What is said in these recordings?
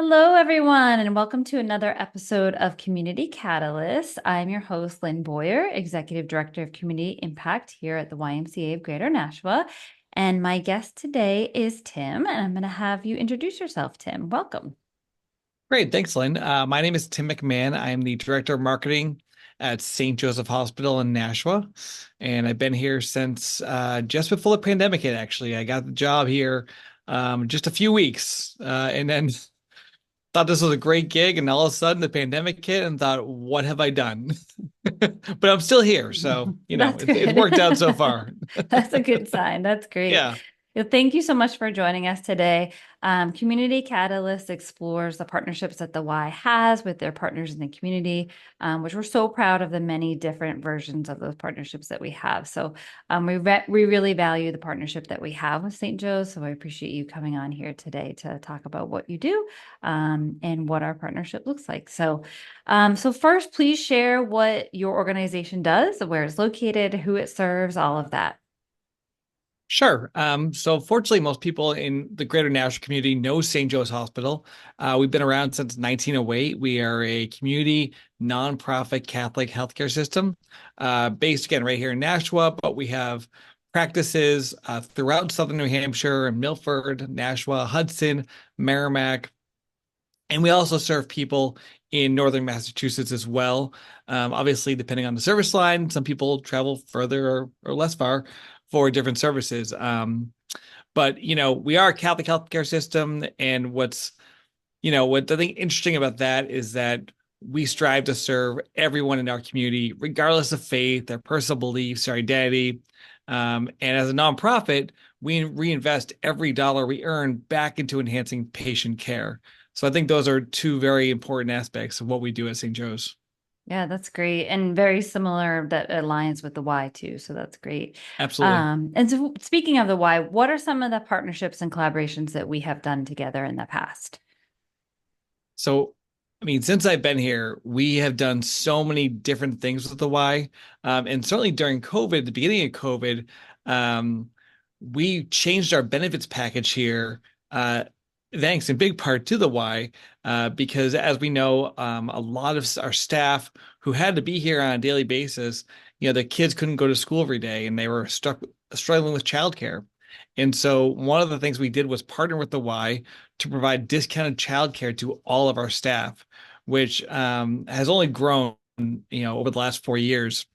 Hello, everyone, and welcome to another episode of Community Catalyst. I'm your host, Lynne Boyer, Executive Director of Community Impact here at the YMCA of Greater Nashua. And my guest today is Tim, and I'm going to have you introduce yourself, Tim. Welcome. Great. Thanks, Lynn. My name is Tim McMahon. I'm the Director of Marketing at St. Joseph Hospital in Nashua. And I've been here since just before the pandemic hit, actually. I got the job here just a few weeks and then thought this was a great gig. And all of a sudden the pandemic hit and thought, what have I done? But I'm still here. So, That's it's good. worked out so far. That's a good sign. That's great. Yeah. Well, thank you so much for joining us today. Community Catalyst explores the partnerships that the Y has with their partners in the community, which we're so proud of the many different versions of those partnerships that we have. So we really value the partnership that we have with St. Joe's. So I appreciate you coming on here today to talk about what you do and what our partnership looks like. So first, please share what your organization does, where it's located, who it serves, all of that. Sure. So fortunately, most people in the greater Nashua community know St. Joe's Hospital. We've been around since 1908. We are a community nonprofit Catholic healthcare system, based again right here in Nashua, but we have practices throughout southern New Hampshire, Milford, Nashua, Hudson, Merrimack, and we also serve people in northern Massachusetts as well. Obviously, depending on the service line, some people travel further or less far for different services. But we are a Catholic healthcare system, and what I think interesting about that is that we strive to serve everyone in our community, regardless of faith, their personal beliefs, their identity. And as a nonprofit, we reinvest every dollar we earn back into enhancing patient care. So I think those are two very important aspects of what we do at St. Joe's. Yeah, that's great. And very similar that aligns with the Y too. So that's great. Absolutely. And so speaking of the Y, what are some of the partnerships and collaborations that we have done together in the past? So, I mean, since I've been here, we have done so many different things with the Y. And certainly during COVID, the beginning of COVID, um, we changed our benefits package here, thanks in big part to the Y, because as we know, a lot of our staff who had to be here on a daily basis, the kids couldn't go to school every day and they were struggling with childcare. And so one of the things we did was partner with the Y to provide discounted childcare to all of our staff, which has only grown, over the last 4 years.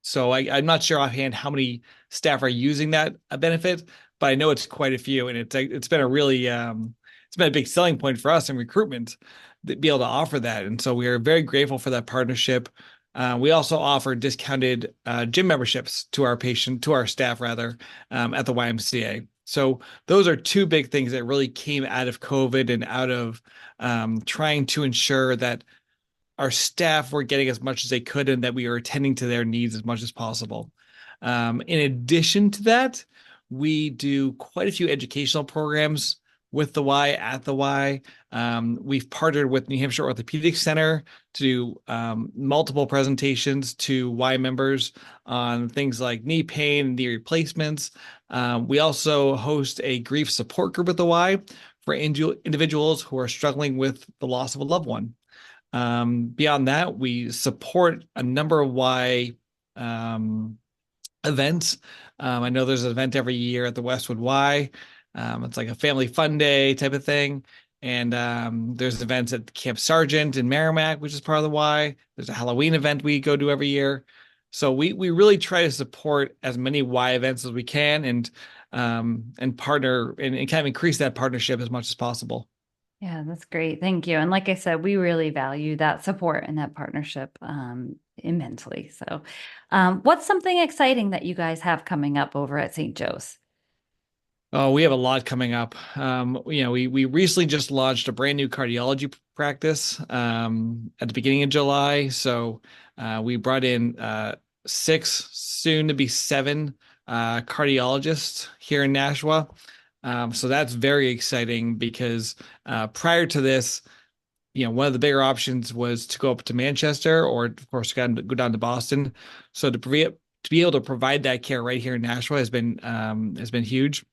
So I'm not sure offhand how many staff are using that benefit, but I know it's quite a few, and it's been a really it's been a big selling point for us in recruitment to be able to offer that. And so we are very grateful for that partnership. We also offer discounted gym memberships to our staff rather, at the YMCA. So those are two big things that really came out of COVID and out of trying to ensure that our staff were getting as much as they could and that we were attending to their needs as much as possible. In addition to that, we do quite a few educational programs with the Y at the Y. We've partnered with New Hampshire Orthopedic Center to do multiple presentations to Y members on things like knee pain and knee replacements. We also host a grief support group at the Y for individuals who are struggling with the loss of a loved one. Beyond that, we support a number of Y events. I know there's an event every year at the Westwood Y. It's like a family fun day type of thing. And there's events at Camp Sargent in Merrimack, which is part of the Y. There's a Halloween event we go to every year. So we really try to support as many Y events as we can and partner and kind of increase that partnership as much as possible. Yeah, that's great. Thank you. And like I said, we really value that support and that partnership immensely. What's something exciting that you guys have coming up over at St. Joe's? Oh, we have a lot coming up. We recently just launched a brand new cardiology practice at the beginning of July. So we brought in six, soon to be seven cardiologists here in Nashua. So that's very exciting because prior to this, one of the bigger options was to go up to Manchester or, of course, go down to Boston. So to be able to provide that care right here in Nashua has been huge.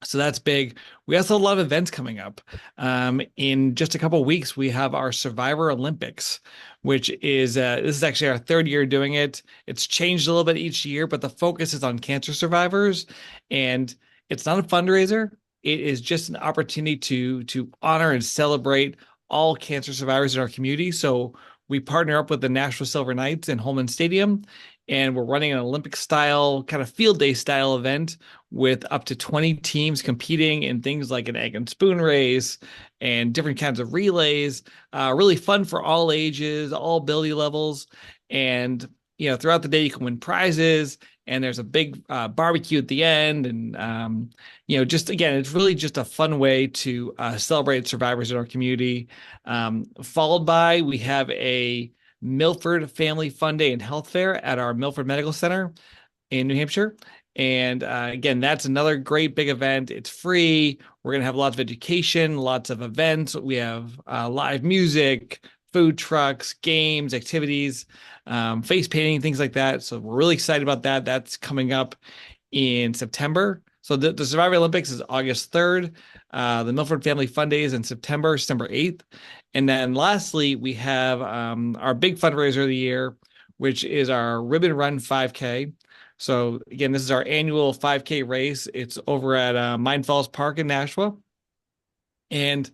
So that's big. We also have a lot of events coming up. In just a couple of weeks, we have our Survivor Olympics, which is this is actually our third year doing it. It's changed a little bit each year, but the focus is on cancer survivors, and it's not a fundraiser. It is just an opportunity to honor and celebrate all cancer survivors in our community. So we partner up with the Nashua Silver Knights in Holman Stadium, and we're running an Olympic style kind of field day style event with up to 20 teams competing in things like an egg and spoon race and different kinds of relays. Really fun for all ages, all ability levels. And, throughout the day, you can win prizes. And there's a big barbecue at the end. And, just again, it's really just a fun way to celebrate survivors in our community. Followed by, we have a Milford Family Fun Day and Health Fair at our Milford Medical Center in New Hampshire. And again, that's another great big event. It's free. We're going to have lots of education, lots of events. We have live music, food trucks, games, activities, face painting, things like that. So we're really excited about that. That's coming up in September. So the Survivor Olympics is August 3rd. The Milford Family Fun Day is in September 8th. And then lastly, we have our big fundraiser of the year, which is our Ribbon Run 5K. So again, this is our annual 5K race. It's over at Mine Falls Park in Nashua. And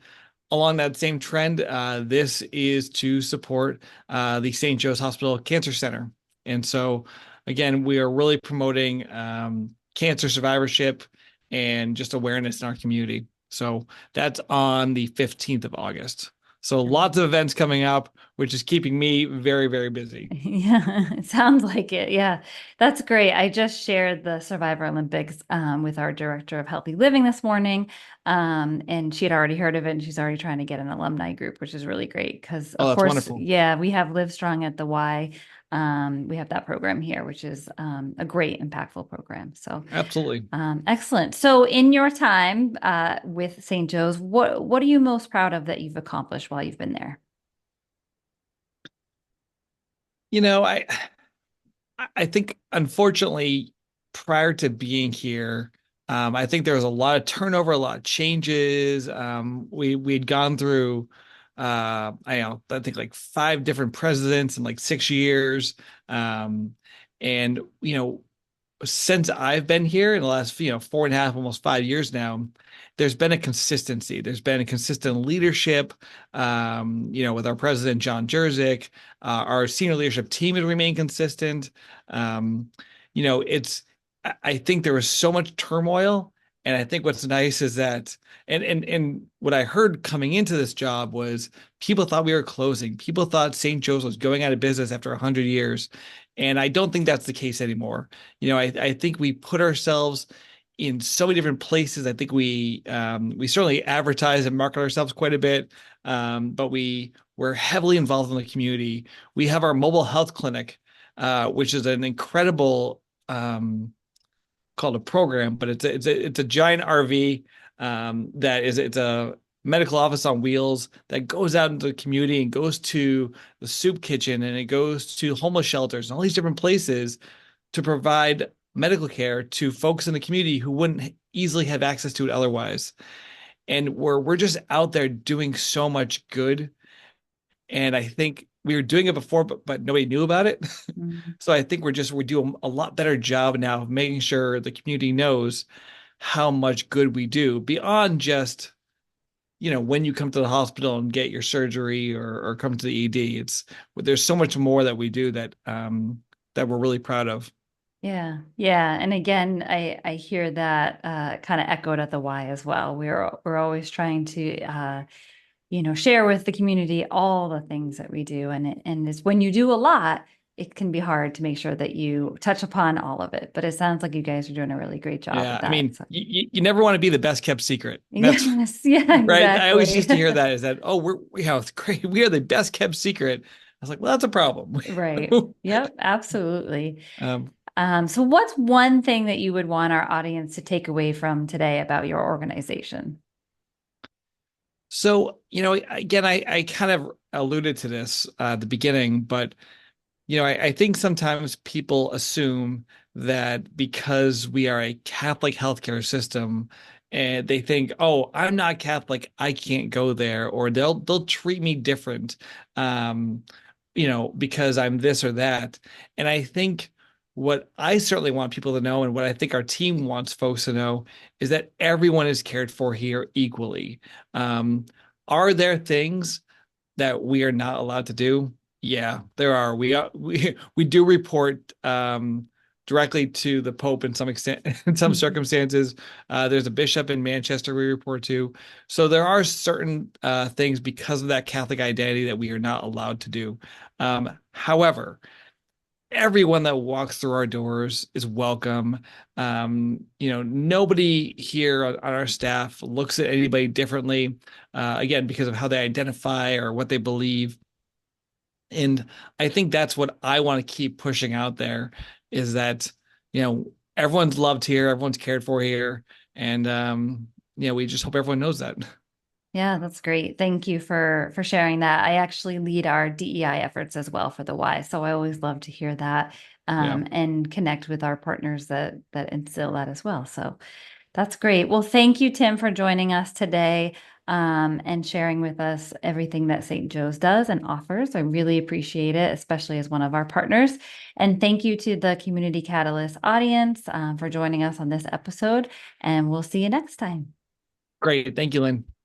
along that same trend, this is to support the St. Joe's Hospital Cancer Center. And so, again, we are really promoting cancer survivorship and just awareness in our community. So that's on the 15th of August. So lots of events coming up, which is keeping me very, very busy. Yeah, it sounds like it. Yeah, that's great. I just shared the Survivor Olympics with our director of healthy living this morning, and she had already heard of it, and she's already trying to get an alumni group, which is really great because, Oh, of that's course, wonderful. yeah, we have Live Strong at the Y. We have that program here, which is a great, impactful program. So, Absolutely. excellent. So, in your time with St. Joe's, what are you most proud of that you've accomplished while you've been there? You know, I think unfortunately, prior to being here, I think there was a lot of turnover, a lot of changes. We'd gone through I think like five different presidents in like 6 years. Um, and since I've been here in the last, 4.5, almost 5 years now, there's been a consistency. There's been a consistent leadership, with our president, John Jerzyk. Our senior leadership team has remained consistent. Um, it's, I think there was so much turmoil. And I think what's nice is that, and what I heard coming into this job was people thought we were closing. People thought St. Joe's was going out of business after 100 years. And I don't think that's the case anymore. I think we put ourselves in so many different places. I think we certainly advertise and market ourselves quite a bit, but we're heavily involved in the community. We have our mobile health clinic, which is an incredible called a program, but it's a giant RV it's a medical office on wheels that goes out into the community and goes to the soup kitchen and it goes to homeless shelters and all these different places to provide medical care to folks in the community who wouldn't easily have access to it otherwise. And we're just out there doing so much good. And I think we were doing it before, but nobody knew about it. Mhm. So I think we're doing a lot better job now of making sure the community knows how much good we do beyond just, when you come to the hospital and get your surgery or come to the ED. There's so much more that we do that we're really proud of. Yeah, yeah. And again, I hear that kind of echoed at the Y as well. We're always trying to share with the community all the things that we do. And it's when you do a lot, it can be hard to make sure that you touch upon all of it. But it sounds like you guys are doing a really great job Yeah, with I that. mean, So you never want to be the best kept secret. That's yes, yeah, right. I always exactly. used to hear that is that, oh, it's great. We are the best kept secret. I was like, well, that's a problem. Right. Yep, absolutely. Um, So what's one thing that you would want our audience to take away from today about your organization? so, again, I kind of alluded to this at the beginning, but I think sometimes people assume that because we are a Catholic healthcare system and they think, "Oh, I'm not Catholic, I can't go there," or they'll treat me different, um, because I'm this or that. And I think what I certainly want people to know, and what I think our team wants folks to know, is that everyone is cared for here equally. Um, are there things that we are not allowed to do? Yeah, there are. We do report directly to the Pope in some extent, in some circumstances. There's a bishop in Manchester we report to. So there are certain things because of that Catholic identity that we are not allowed to do. However, everyone that walks through our doors is welcome. Nobody here on our staff looks at anybody differently, again, because of how they identify or what they believe. And I think that's what I want to keep pushing out there is that, everyone's loved here, everyone's cared for here. And, we just hope everyone knows that. Yeah, that's great. Thank you for sharing that. I actually lead our DEI efforts as well for the Y, so I always love to hear that Yeah. and connect with our partners that instill that as well. So that's great. Well, thank you, Tim, for joining us today and sharing with us everything that St. Joe's does and offers. I really appreciate it, especially as one of our partners. And thank you to the Community Catalyst audience for joining us on this episode. And we'll see you next time. Great. Thank you, Lynn.